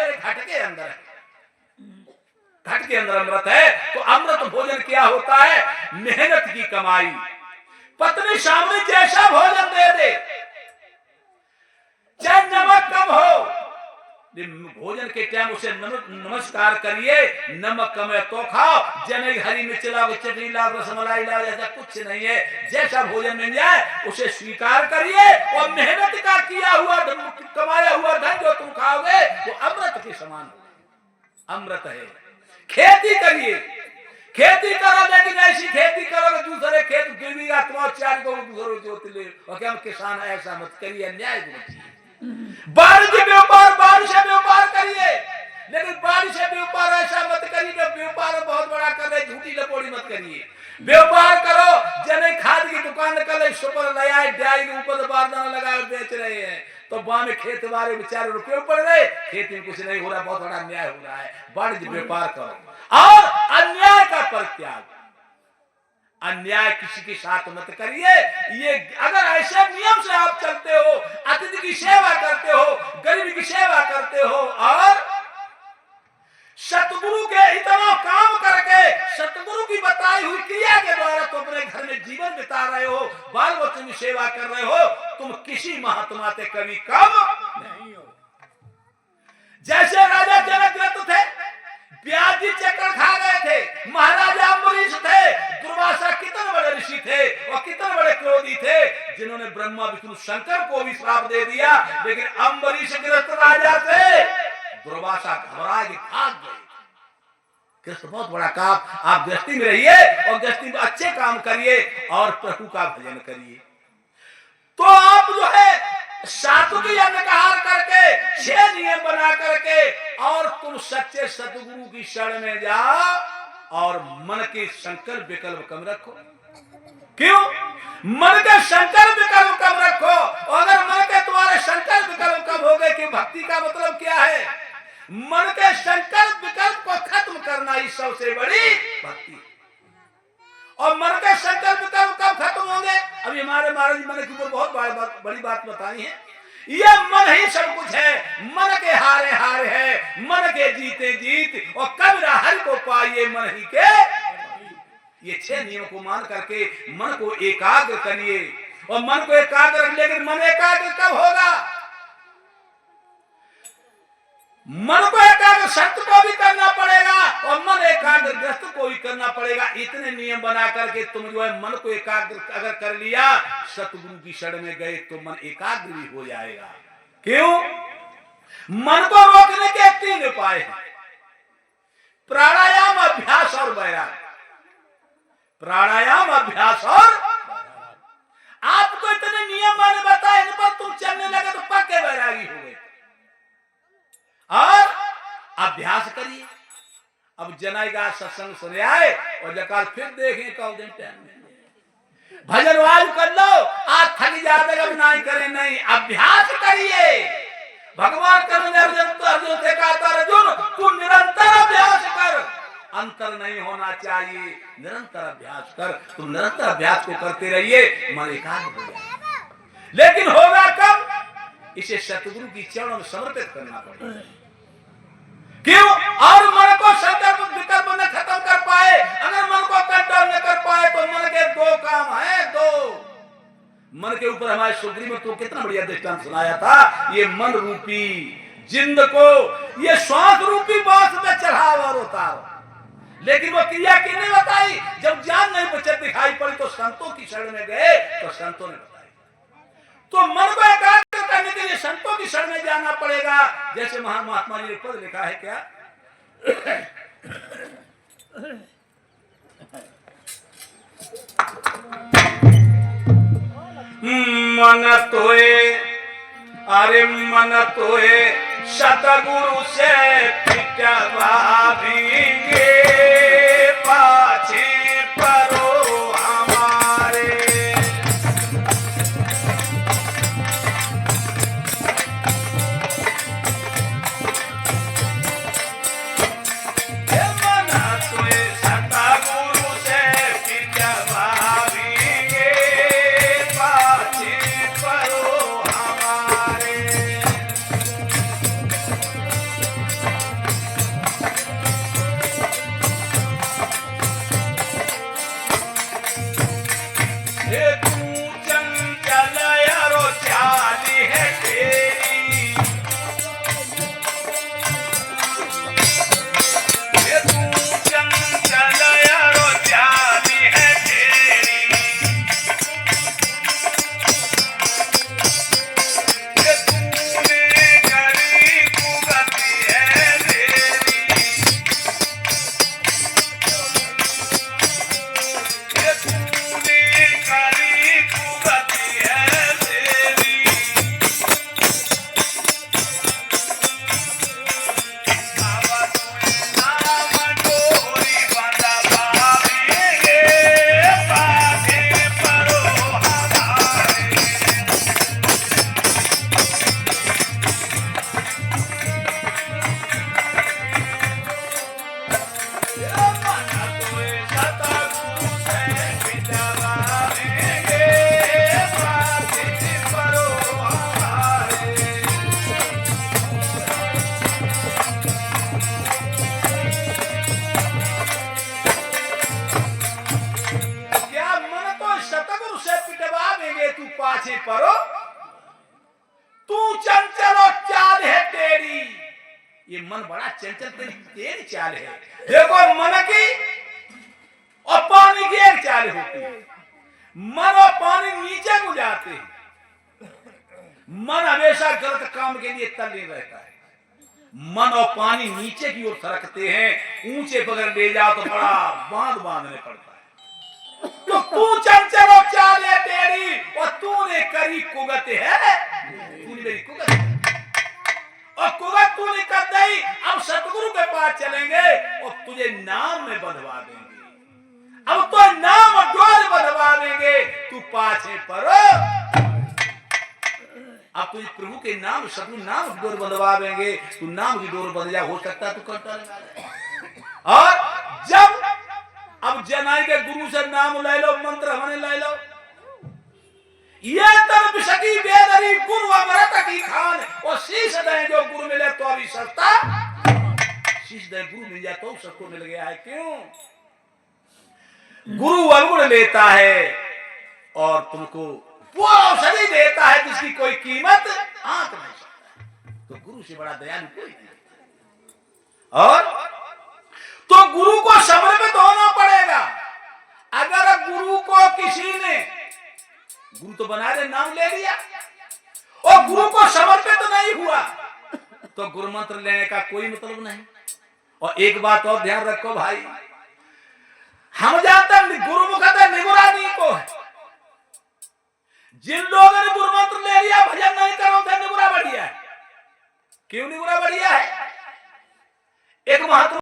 मेरे घट के अंदर है, घट के अंदर अमृत है। तो अमृत भोजन क्या होता है? मेहनत की कमाई। पत्नी सामने जैसा भोजन दे दे, चाहे नमक कम हो, भोजन के टाइम उसे नमस्कार करिए। नमक कम है तो खाओ, जने हरी मिर्च लाओ, चटनी लाओ, रसमलाई लाओ, ऐसा कुछ नहीं है। जैसा भोजन मिल जाए उसे स्वीकार करिए और मेहनत का किया हुआ कमाया हुआ धन जो तुम खाओगे वो अमृत के समान हो, अमृत है। खेती करिए, खेती करो, लेकिन ऐसी खेती करो कि दूसरे खेत गिरेगा तो चार को दूसरों जोत ले। और क्या किसान ऐसा मत करिए, अन्याय मत। बारिश के व्यापार, बारिश से व्यापार करिए, लेकिन बारिश से व्यापार ऐसा मत करिए कि व्यापार बहुत बड़ा कर रहे, झूठी लपोड़ी मत करिए। व्यापार करो, जने खाद की दुकान कर सुपर लगाए, डाई के ऊपर बारदाना लगाए बेच रहे हैं, तो वहां में खेत वाले बेचारे रुपये पड़ रहे, खेती में कुछ नहीं हो रहा, बहुत बड़ा अन्याय हो रहा है। वाणिज्य व्यापार करो और अन्याय का परित्याग, अन्याय किसी के साथ मत करिए। ये अगर ऐसे नियम से आप चलते हो, अतिथि की सेवा करते हो, गरीब की सेवा करते हो और सतगुरु के इतना काम करके सतगुरु की बताई हुई क्रिया के द्वारा तुम अपने घर में जीवन बिता रहे हो, बाल बच्चों की सेवा कर रहे हो, तुम किसी महात्मा से कभी कम नहीं हो। जैसे राजा जनक थे, ब्याजी चक्कर खा गए थे, महाराजा अम्बरीश थे, दुर्वासा कितने बड़े ऋषि थे और कितने बड़े क्रोधी थे, जिन्होंने ब्रह्मा विष्णु शंकर को भी श्राप दे दिया। लेकिन अम्बरीश ग्रस्त राजा थे, दुर्वासा घबरा के भाग गए। कृष्ण बहुत बड़ा काम, आप गृहस्थी में रहिए और गृहस्थी में अच्छे काम करिए और प्रभु का भजन करिए, तो आप जो है सात्विक अन्नहार करके 6 नियम बना करके और तुम सच्चे सतगुरु की शरण में जाओ और मन के संकल्प विकल्प कम रखो। क्यों? मन के संकल्प विकल्प कम रखो। और अगर मन के तुम्हारे संकल्प विकल्प कम हो गए कि भक्ति का मतलब क्या है? मन के संकल्प विकल्प को खत्म करना ही सबसे बड़ी भक्ति। और मन के संकल्प विकल्प कब खत्म होंगे? अभी हमारे महाराज जी मन के ऊपर बहुत बड़ी बात बताई है। ये मन ही सब कुछ है, मन के हारे हारे है, मन के जीते जीत, और कबीरा हरि को पाइए मन ही के। ये 6 नियम को मान करके मन को एकाग्र करिए और मन को एकाग्र रख। लेकिन मन एकाग्र कब होगा? मन को एकाग्र संत को भी करना पड़ेगा और मन एकाग्र ग्रस्त को भी करना पड़ेगा। इतने नियम बना करके तुम जो है मन को एकाग्र अगर कर लिया, सतगुरु की शरण में गए तो मन एकाग्र भी हो जाएगा। क्यों? मन को रोकने के 3 उपाय हैं, प्राणायाम, अभ्यास और वैराग्य। प्राणायाम, अभ्यास और आपको इतने नियम मैंने बताए, इन पर तुम चलने लगे तो पक्के वैरागी हो गए। और अभ्यास करिए। अब जनाएगा सत्संग सुने आए और जकाल फिर देखें कब दिन टाइम में भजन वाज कर लो, आज थक जाते अब नहीं करें, नहीं अभ्यास करिए। भगवान अर्जुन से कहा था, अर्जुन तू निरंतर अभ्यास कर, अंतर नहीं होना चाहिए, निरंतर अभ्यास कर। तुम निरंतर अभ्यास को करते रहिए, मन एकाग्र हो जाएगा। लेकिन होगा कब? इसे सतगुरु की चरणों में समर्पित करना पड़ेगा। क्यों? और मन को संकल्प विकल्प न खत्म कर पाए, अगर मन को कंट्रोल न कर पाए तो मन के 2 काम है, 2। मन के ऊपर हमारे सुग्रीव में तो कितना बढ़िया दृष्टांत सुनाया था। ये मन रूपी जिंद को ये श्वास रूपी बांस में चढ़ाओ और उतारो। लेकिन वो क्रिया किसने बताई? जब जान नहीं बचत दिखाई पड़ी तो संतों की शरण में गए तो संतों ने बताई। तो मन को एकाग्र करने के लिए संतों की शरण में जाना पड़ेगा। जैसे महात्मा जी ने पद लिखा है क्या? मन तोए, अरे मन तोए सतगुरु से पिटवाएंगे, पाछे परो हमारे। ये मन बड़ा चंचल तेज चाल है। देखो मन की और पानी की एक चाल होती है। मन और पानी नीचे को जाते हैं। मन हमेशा गलत काम के लिए तल्लीन रहता है। मन और पानी नीचे की ओर सरकते हैं। ऊंचे पकड़ ले जाओ तो बड़ा बांध बांधने पड़ता है। तो तू चंचल और चाल है तेरी, और तूने करी कुगत है। तूने मेरी कुगत और कुगत तूने कर दी। अब सतगुरु के पास चलेंगे और तुझे नाम में बंधवा देंगे। अब तो नाम डोर बंधवा देंगे, तू पाछे परो। अब तुझे प्रभु के नाम सतगुरु नाम की डोर बंधवा देंगे, तू नाम की डोर बंध जा। हो सकता है तू करता रहेगा। और जब अब जनाई के गुरु से नाम ले लो, मंत्र हमने ले लो। ये तब सकी बेदरी गुरु अमृत की खान, और शीश दे जो गुरु मिले तो अभी सस्ता। शीश दे गुरु मिल जाए तो सबको मिल गया है। क्यों? गुरु अवगुण लेता है और तुमको वो औषधि देता है जिसकी कोई कीमत आंक नहीं सकता। तो गुरु से बड़ा दयालु कोई नहीं। और तो गुरु को समर्पित होना पड़ेगा। अगर गुरु को किसी ने, गुरु तो बना दे नाम ले लिया और गुरु को समर्पित नहीं हुआ, तो गुरु मंत्र लेने का कोई मतलब नहीं। और एक बात और ध्यान रखो भाई, हम जानते हैं गुरुमुखत निगुरानी को है। जिन लोगों ने गुरु मंत्र ले लिया, भजन नहीं करो तो निगुरा बढ़िया है। क्यों निगुरा बढ़िया है? एक महात्मा